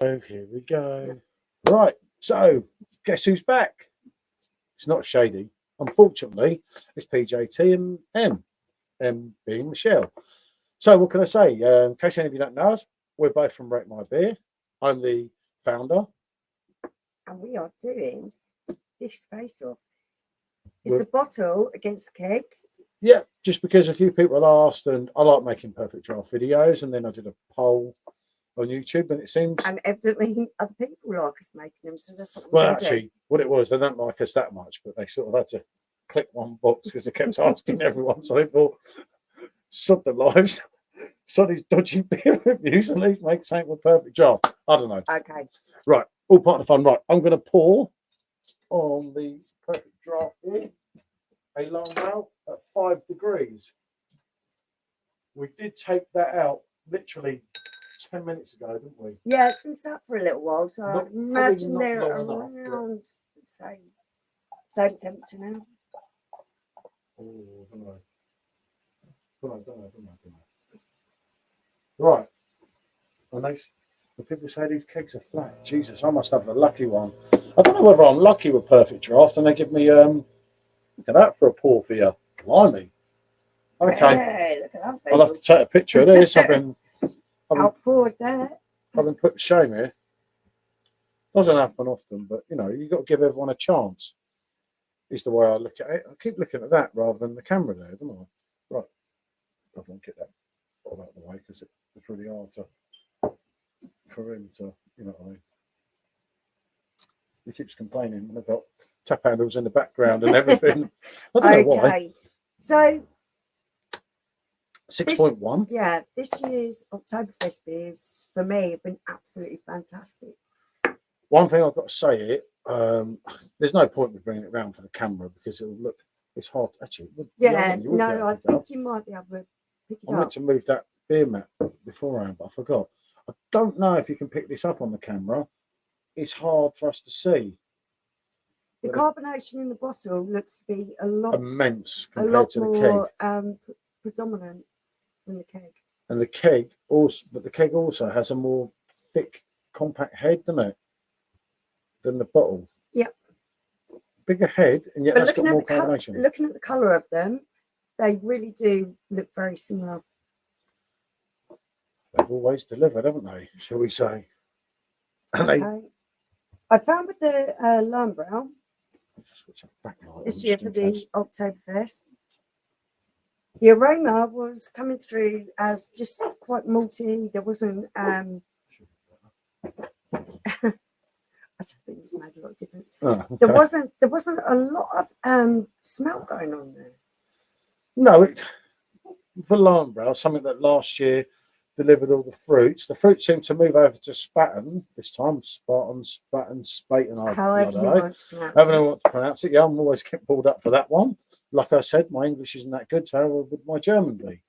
Oh, here we go. Right, so guess who's back? It's not Shady. Unfortunately, it's PJT and M being Michelle. So what can I say? In case any of you don't know us, we're both from Rate My Beer. I'm the founder. And we are doing this face-off. Is the bottle against the keg? Yeah, just because a few people asked, and I like making perfect draft videos, and then I did a poll on YouTube, and it seems. And evidently other people like us making them, so that's what well, actually, what it was, they don't like us that much, but they sort of had to click one box because they kept asking everyone. So they thought, sod the lives, sod these dodgy beer reviews, and these make something with perfect draft. I don't know. Okay. Right, all part of the fun. Right, I'm going to pour on the perfect draft here a Lowenbrau at 5 degrees. We did take that out literally 10 minutes ago, didn't we? Yeah, it's been sat for a little while, so I imagine they're around the same temperature now. Oh, don't know. Right. And when people say these kegs are flat, Jesus, I must have the lucky one. I don't know whether I'm lucky with perfect draft, and they give me look at that for a pour for you. Blimey. Okay. Hey, look at that, baby. I'll have to take a picture of this. I've been forward there. I've been put to shame here. Doesn't happen often, but you know, you've got to give everyone a chance. Is the way I look at it. I keep looking at that rather than the camera there, don't I? Right. I don't get that all out of the way because it's really hard for him to, you know what I mean. He keeps complaining when I've got tap handles in the background and everything. I don't know why. So 6.1. Yeah, this year's Oktoberfest beers for me have been absolutely fantastic. One thing I've got to say here, there's no point in bringing it around for the camera because it'll look, it's hard actually. Yeah, no, I think you might be able to pick it up. I meant to move that beer mat beforehand, but I forgot. I don't know if you can pick this up on the camera. It's hard for us to see. The carbonation in the bottle looks to be a lot immense compared to the keg. Predominant than the keg. And the keg also, but the keg also has a more thick, compact head, doesn't it, than the bottle? Yep. Bigger head, and yet that's got more carbonation. Looking at the colour of them, they really do look very similar. They've always delivered, haven't they? Shall we say? And okay. I found with the Lowenbrau this year for the Oktoberfest, the aroma was coming through as just quite malty. There wasn't. I don't think it's made a lot of difference. Oh, okay. There wasn't a lot of smell going on there. No, for Lowenbrau, something that last year delivered all the fruits. The fruit seemed to move over to Spaten this time. Spaten. However you want to pronounce it. Yeah, I'm always kept pulled up for that one. Like I said, my English isn't that good, so how would my German be?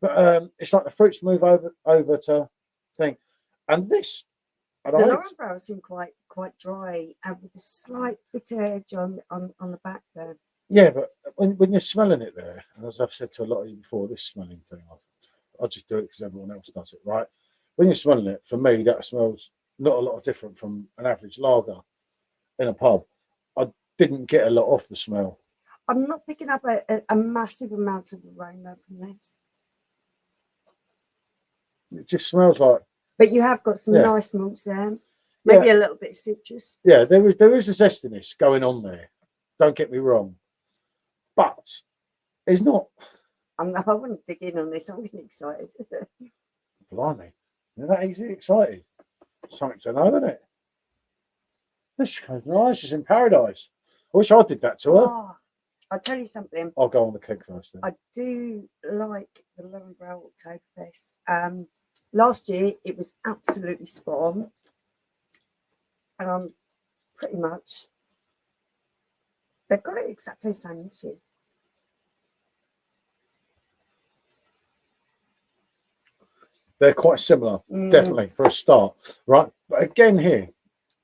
But it's like the fruits move over to thing. And this, the Lowenbrau seemed quite dry and with a slight bitter edge on the back there. Yeah, but when you're smelling it there, and as I've said to a lot of you before, this smelling thing, I just do it because everyone else does it, right? When you're smelling it, for me, that smells not a lot different from an average lager in a pub. I didn't get a lot off the smell. I'm not picking up a massive amount of aroma from this. It just smells like. But you have got some nice malts there. Maybe a little bit of citrus. Yeah, there is a zestiness going on there. Don't get me wrong. But it's not. I want to dig in on this. I'm getting excited. Blimey. You're that easily excited. Something to know, isn't it? This goes nice. She's in paradise. I wish I did that to her. Oh, I'll tell you something. I'll go on the keg first then. I do like the Lowenbrau Oktoberfest. Last year, it was absolutely spot on. And I'm pretty much... They've got it exactly the same this year. They're quite similar, definitely, for a start, right? But again here,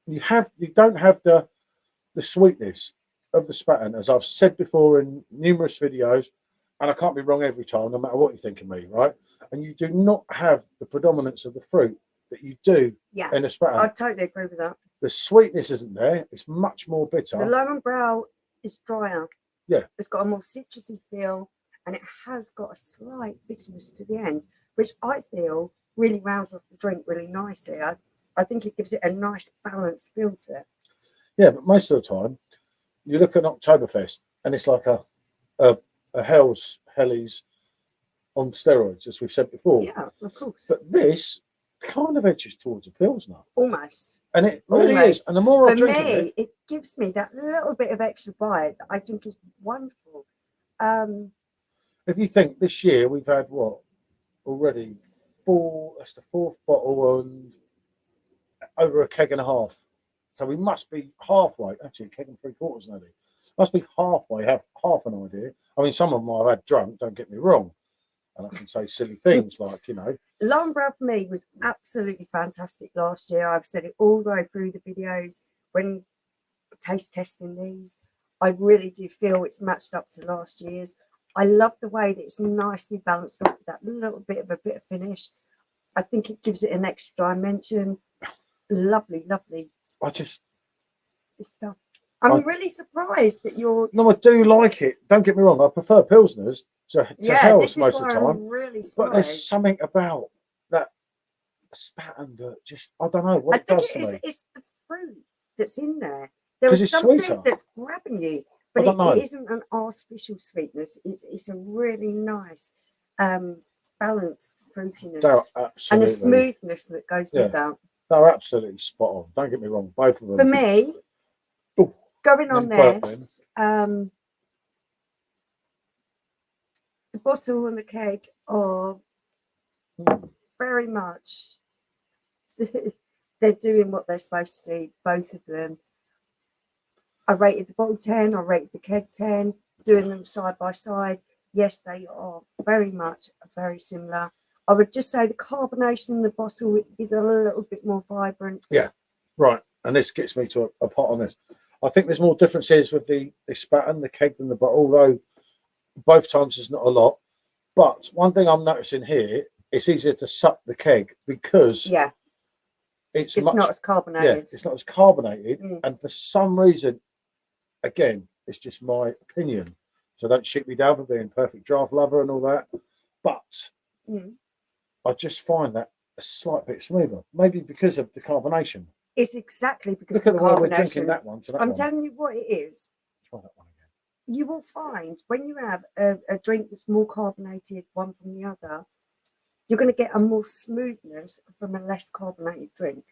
you don't have the sweetness of the Spaten, as I've said before in numerous videos, and I can't be wrong every time, no matter what you think of me, right? And you do not have the predominance of the fruit that you do Yeah, in a Spaten. I totally agree with that. The sweetness isn't there. It's much more bitter. The Lowenbrau is drier. Yeah. It's got a more citrusy feel, and it has got a slight bitterness to the end, which I feel really rounds off the drink really nicely. I think it gives it a nice balanced feel to it. Yeah, but most of the time, you look at Oktoberfest, and it's like a Hellies on steroids, as we've said before. Yeah, of course. But this kind of edges towards a Pilsner. Almost. And it really is. And the more I drink of it gives me that little bit of extra bite that I think is wonderful. If you think this year we've had what already that's the fourth bottle and over a keg and a half. So we must be halfway, actually a keg and 3/4 nearly. Must be halfway, have half an idea. I mean, some of them I've had drunk, don't get me wrong. And I can say silly things like, you know. Lowenbrau for me was absolutely fantastic last year. I've said it all the way through the videos when taste testing these. I really do feel it's matched up to last year's. I love the way that it's nicely balanced off with that little bit of a bitter finish. I think it gives it an extra dimension. Lovely, lovely. This stuff. I'm really surprised that you're. No, I do like it. Don't get me wrong. I prefer Pilsners to Hells most of the time. I'm really surprised. But there's something about that Spaten that just, I don't know what it does to me. It's the fruit that's in there. There is something that's grabbing you, but it isn't an artificial sweetness. It's a really nice, balanced fruitiness and a smoothness that goes with that. They're absolutely spot on. Don't get me wrong. Both of them. For me, going on this, the bottle and the keg are very much, they're doing what they're supposed to do, both of them. I rated the bottle 10, I rated the keg 10, doing them side by side. Yes, they are very much very similar. I would just say the carbonation in the bottle is a little bit more vibrant. Yeah, right. And this gets me to a pot on this. I think there's more differences with the Spaten, the keg, than the bottle, although both times there's not a lot. But one thing I'm noticing here, it's easier to suck the keg because it's not as carbonated. Yeah, it's not as carbonated. And for some reason, again, it's just my opinion. So don't shoot me down for being Perfectdraft lover and all that. But I just find that a slight bit smoother, maybe because of the carbonation. It's exactly because look at the way we're drinking that one to that one. I'm telling you what it is. Try that one again. You will find when you have a drink that's more carbonated, one from the other, you're going to get a more smoothness from a less carbonated drink.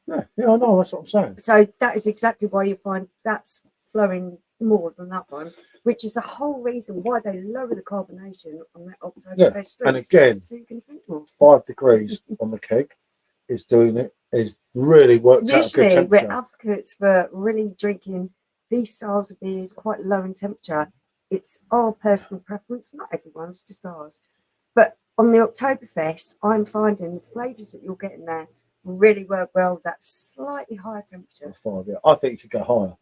Yeah, I know. That's what I'm saying. So that is exactly why you find that's flowing more than that one, which is the whole reason why they lower the carbonation on that Oktoberfest drink. And again, so you can drink more. 5 degrees on the keg is doing it. Is really worked out a good temperature. We're advocates for really drinking these styles of beers quite low in temperature. It's our personal preference, not everyone's, just ours. But on the Oktoberfest, I'm finding the flavours that you're getting there really work well with that slightly higher temperature. 5, yeah. I think you could go higher.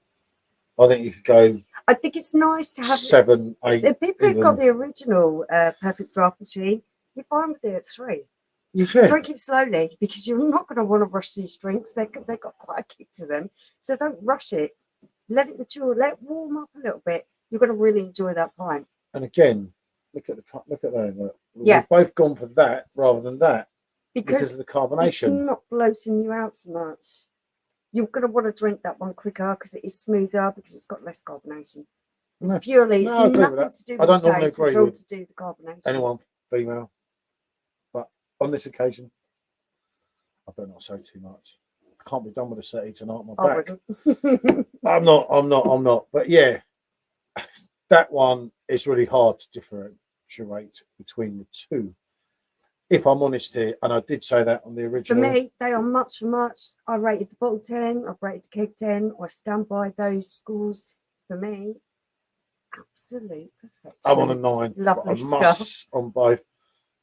I think you could go. I think it's nice to have 7, 8. The people who've got the original Perfectdraft machine, you're fine with it at 3. You should drink it slowly because you're not going to want to rush these drinks. They've got quite a kick to them, so don't rush it. Let it mature. Let it warm up a little bit. You're going to really enjoy that pint. And again, look at that. We've both gone for that rather than that because of the carbonation. It's not bloating you out so much. You're going to want to drink that one quicker because it is smoother because it's got less carbonation. It's nothing to do with the taste. It's all to do with the carbonation. Anyone female, but on this occasion, I better not say too much. I can't be done with a settee tonight on my back. I'm not. But yeah, that one is really hard to differentiate between the two. If I'm honest here, and I did say that on the original. For me, they are much for much. I rated the bottle 10, I've rated the keg 10. I stand by those scores. For me, absolute perfection. I'm on a 9. Lovely stuff. On both.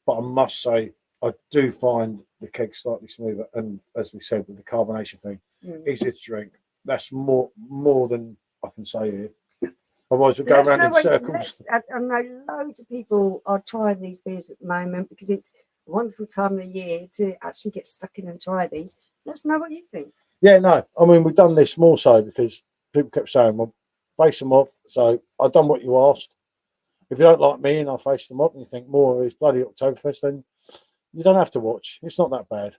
But I must say, I do find the keg slightly smoother. And as we said, with the carbonation thing, easier to drink. That's more than I can say here. Otherwise, we'll go around in circles. I know loads of people are trying these beers at the moment because it's wonderful time of the year to actually get stuck in and try these. Let us know what you think. Yeah, no, I mean, we've done this more so because people kept saying, well, face them off. So I've done what you asked. If you don't like me and I face them off and you think more of his bloody Oktoberfest, then you don't have to watch. It's not that bad.